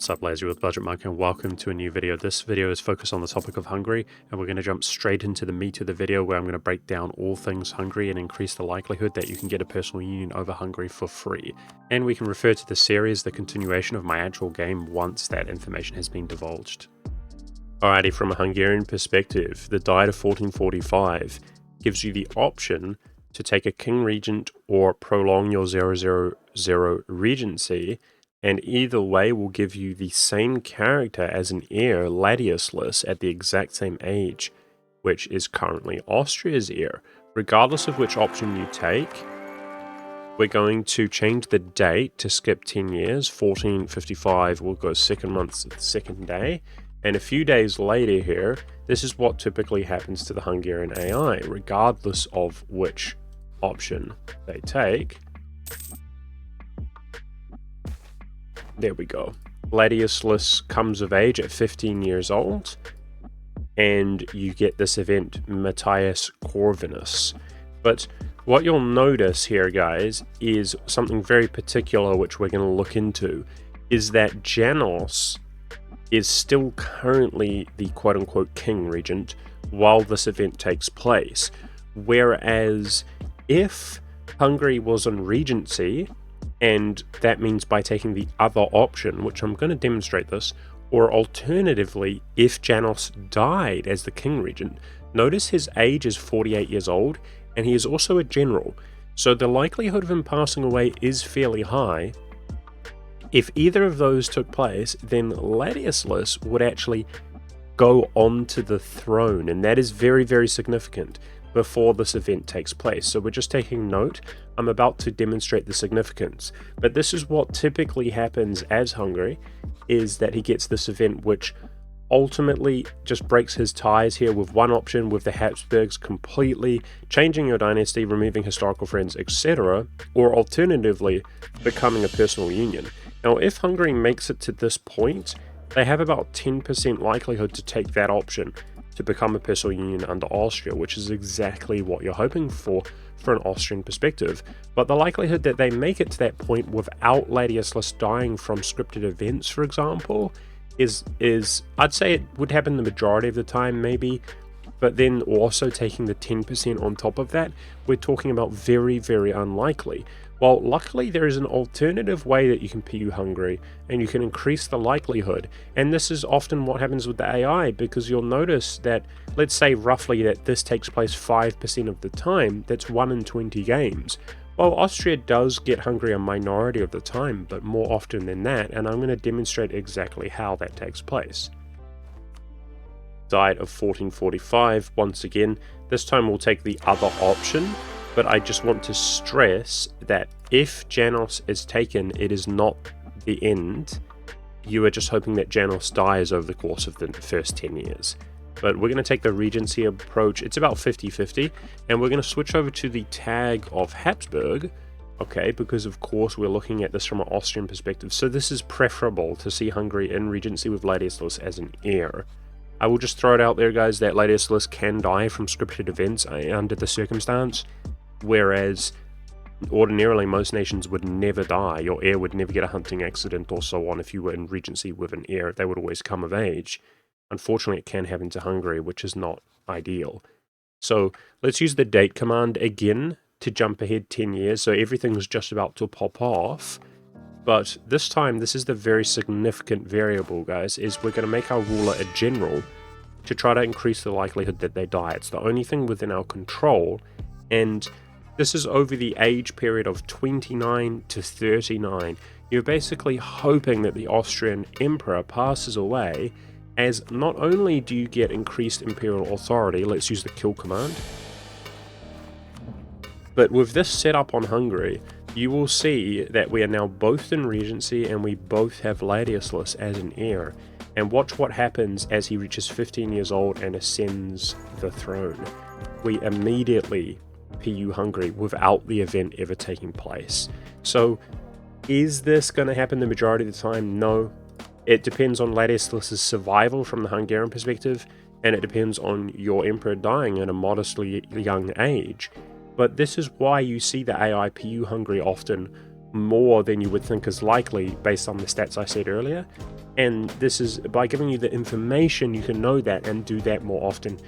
What's up, lads? You're with Budgetmonk and welcome to a new video. This video is focused on the topic of Hungary, and we're going to jump straight into the meat of the video where I'm going to break down all things Hungary and increase the likelihood that you can get a personal union over Hungary for free. And we can refer to the series, the continuation of my actual game, once that information has been divulged. Alrighty, from a Hungarian perspective, the Diet of 1445 gives you the option to take a king regent or prolong your 000 regency, and either way will give you the same character as an heir, Ladislas, at the exact same age, which is currently Austria's heir. Regardless of which option you take, we're going to change the date to skip 10 years. 1455 will go second month's second day, and a few days later here, this is what typically happens to the Hungarian AI, regardless of which option they take. There we go. Ladislas comes of age at 15 years old, and you get this event, Matthias Corvinus. But what you'll notice here, guys, is something very particular which we're going to look into, is that Janos is still currently the quote-unquote king regent while this event takes place. Whereas if Hungary was on regency, and that means by taking the other option, which I'm going to demonstrate this, or alternatively, if Janos died as the king regent, notice his age is 48 years old, and he is also a general, so the likelihood of him passing away is fairly high. If either of those took place, then Ladislas would actually go onto the throne, and that is very, very significant before this event takes place. So we're just taking note. I'm about to demonstrate the significance, but this is what typically happens as Hungary, is that he gets this event which ultimately just breaks his ties here with one option with the Habsburgs, completely changing your dynasty, removing historical friends, etc., or alternatively becoming a personal union. Now, if Hungary makes it to this point, they have about 10% likelihood to take that option to become a personal union under Austria, which is exactly what you're hoping for an Austrian perspective. But the likelihood that they make it to that point without Ladislas dying from scripted events, for example, is I'd say it would happen the majority of the time, maybe, but then also taking the 10% on top of that, we're talking about very, very unlikely. Well, luckily there is an alternative way that you can PU Hungary, and you can increase the likelihood, and this is often what happens with the AI, because you'll notice that, let's say roughly that this takes place 5% of the time, that's 1 in 20 games. Well, Austria does get Hungary a minority of the time, but more often than that, and I'm going to demonstrate exactly how that takes place. Diet of 1445, once again, this time we'll take the other option, but I just want to stress that if Janos is taken, it is not the end. You are just hoping that Janos dies over the course of the first 10 years. But we're going to take the regency approach. It's about 50-50, and we're going to switch over to the tag of Habsburg, okay, because of course we're looking at this from an Austrian perspective. So this is preferable to see Hungary in regency with Ladislas as an heir. I will just throw it out there, guys, that Ladislas can die from scripted events under the circumstance, whereas ordinarily most nations would never die. Your heir would never get a hunting accident or so on. If you were in regency with an heir, they would always come of age. Unfortunately, it can happen to Hungary, which is not ideal. So let's use the date command again to jump ahead 10 years, so everything's just about to pop off. But this time, this is the very significant variable, guys, is we're going to make our ruler a general to try to increase the likelihood that they die. It's the only thing within our control, and this is over the age period of 29 to 39. You're basically hoping that the Austrian emperor passes away, as not only do you get increased imperial authority, let's use the kill command, but with this setup on Hungary, you will see that we are now both in regency and we both have Ladislas as an heir. And watch what happens as he reaches 15 years old and ascends the throne. We immediately PU Hungary without the event ever taking place. So is this going to happen the majority of the time? No. It depends on Ladislas' survival from the Hungarian perspective, and it depends on your emperor dying at a modestly young age. But this is why you see the AI PU Hungary often more than you would think is likely based on the stats I said earlier. And this is by giving you the information, you can know that and do that more often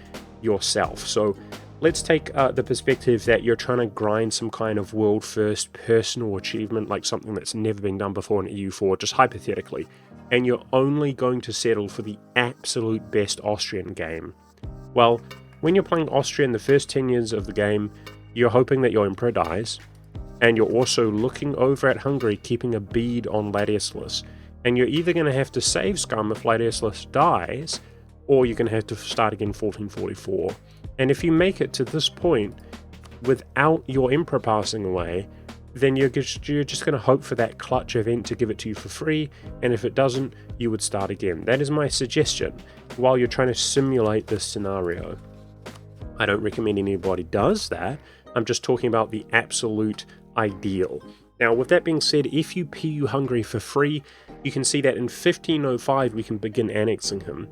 yourself. So let's take the perspective that you're trying to grind some kind of world first personal achievement, like something that's never been done before in EU4, just hypothetically, and you're only going to settle for the absolute best Austrian game. Well, when you're playing Austria in the first 10 years of the game, you're hoping that your emperor dies, and you're also looking over at Hungary, keeping a bead on Ladislaus. And you're either going to have to save scum if Ladislaus dies, or you're going to have to start again 1444. And if you make it to this point without your emperor passing away, then you're just going to hope for that clutch event to give it to you for free, and if it doesn't, you would start again. That is my suggestion while you're trying to simulate this scenario. I don't recommend anybody does that. I'm just talking about the absolute ideal. Now, with that being said, if you PU Hungary for free, you can see that in 1505 we can begin annexing him.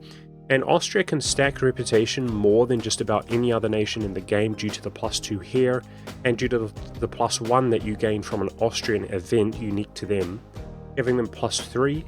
And Austria can stack reputation more than just about any other nation in the game due to the +2 here, and due to the +1 that you gain from an Austrian event unique to them, giving them +3,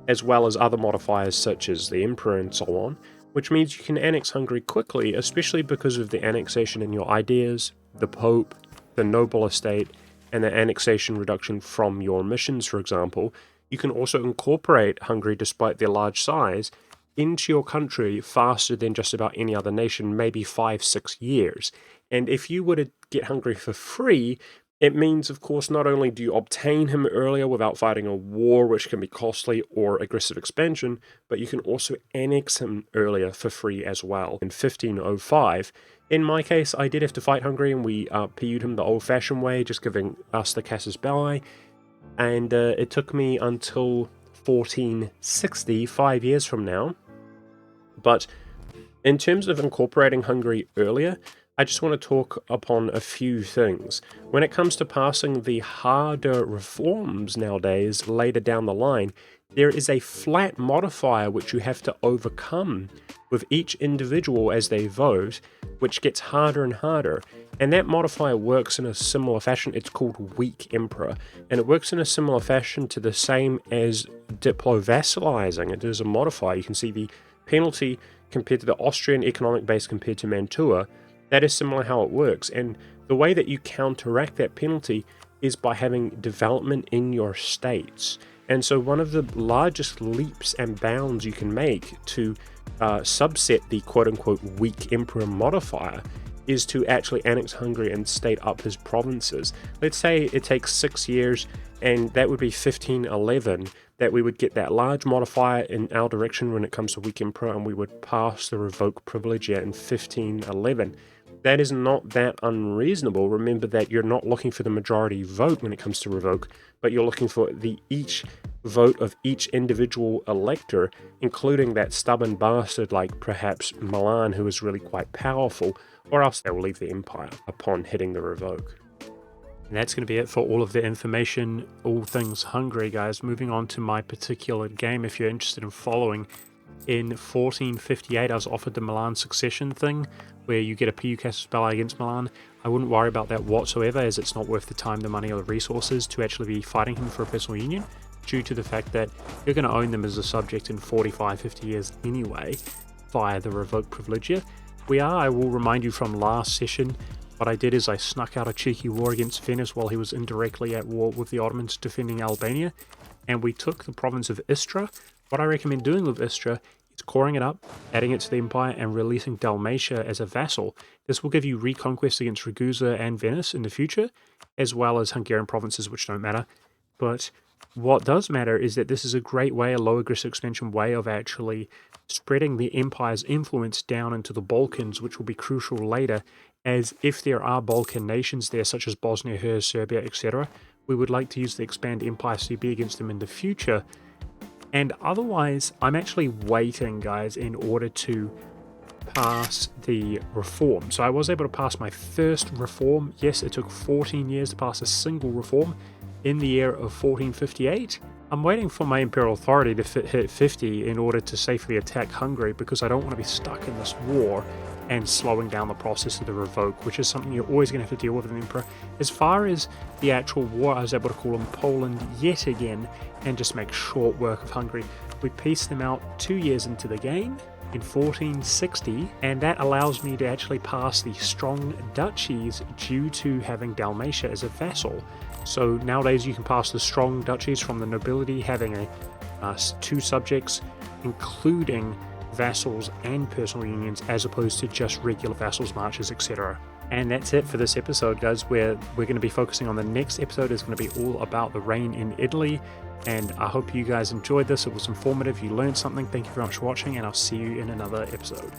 as well as other modifiers such as the Emperor and so on, which means you can annex Hungary quickly, especially because of the annexation in your ideas, the Pope, the noble estate, and the annexation reduction from your missions, for example. You can also incorporate Hungary, despite their large size, into your country faster than just about any other nation, maybe 5-6 years. And if you were to get Hungary for free, it means, of course, not only do you obtain him earlier without fighting a war, which can be costly, or aggressive expansion, but you can also annex him earlier for free as well. In 1505, in my case, I did have to fight Hungary, and we PU'd him the old-fashioned way, just giving us the casus belli, and it took me until 1460, 5 years from now. But in terms of incorporating Hungary earlier, I just want to talk upon a few things. When it comes to passing the harder reforms nowadays, later down the line, there is a flat modifier which you have to overcome with each individual as they vote, which gets harder and harder. And that modifier works in a similar fashion. It's called Weak Emperor, and it works in a similar fashion to the same as Diplo-vassalizing. It is a modifier. You can see the penalty compared to the Austrian economic base compared to Mantua. That is similar how it works, and the way that you counteract that penalty is by having development in your states. And so one of the largest leaps and bounds you can make to subset the quote-unquote weak emperor modifier is to actually annex Hungary and state up his provinces. Let's say it takes 6 years, and that would be 1511, that we would get that large modifier in our direction when it comes to weak emperor, and we would pass the revoke privilege in 1511. That is not that unreasonable. Remember that you're not looking for the majority vote when it comes to revoke, but you're looking for each vote of each individual elector, including that stubborn bastard like perhaps Milan, who is really quite powerful, or else they will leave the empire upon hitting the revoke. And that's going to be it for all of the information, all things Hungary, guys. Moving on to my particular game, if you're interested in following. In 1458, I was offered the Milan succession thing, where you get a PU casus belli against Milan. I wouldn't worry about that whatsoever, as it's not worth the time, the money, or the resources to actually be fighting him for a personal union, due to the fact that you're going to own them as a subject in 45-50 years anyway, via the revoke privilegia. I will remind you from last session, what I did is I snuck out a cheeky war against Venice while he was indirectly at war with the Ottomans defending Albania, and we took the province of Istra. What I recommend doing with Istra is coring it up, adding it to the empire, and releasing Dalmatia as a vassal. This will give you reconquest against Ragusa and Venice in the future, as well as Hungarian provinces, which don't matter. But what does matter is that this is a great way, a low aggressive expansion way of actually spreading the empire's influence down into the Balkans, which will be crucial later, as if there are Balkan nations there, such as Bosnia, Herzegovina, Serbia, etc., we would like to use the Expand Empire CB against them in the future. And otherwise, I'm actually waiting, guys, in order to pass the reform. So I was able to pass my first reform. Yes, it took 14 years to pass a single reform in the year of 1458. I'm waiting for my imperial authority to hit 50 in order to safely attack Hungary, because I don't want to be stuck in this war and slowing down the process of the revoke, which is something you're always going to have to deal with an emperor. As far as the actual war, I was able to call in Poland yet again and just make short work of Hungary. We pieced them out 2 years into the game in 1460, and that allows me to actually pass the strong duchies due to having Dalmatia as a vassal. So nowadays you can pass the strong duchies from the nobility having 2 subjects, including vassals and personal unions, as opposed to just regular vassals, marches, etc. And that's it for this episode, guys, where we're going to be focusing on the next episode. Is going to be all about the reign in Italy, and I hope you guys enjoyed this. It was informative, you learned something. Thank you very much for watching, and I'll see you in another episode.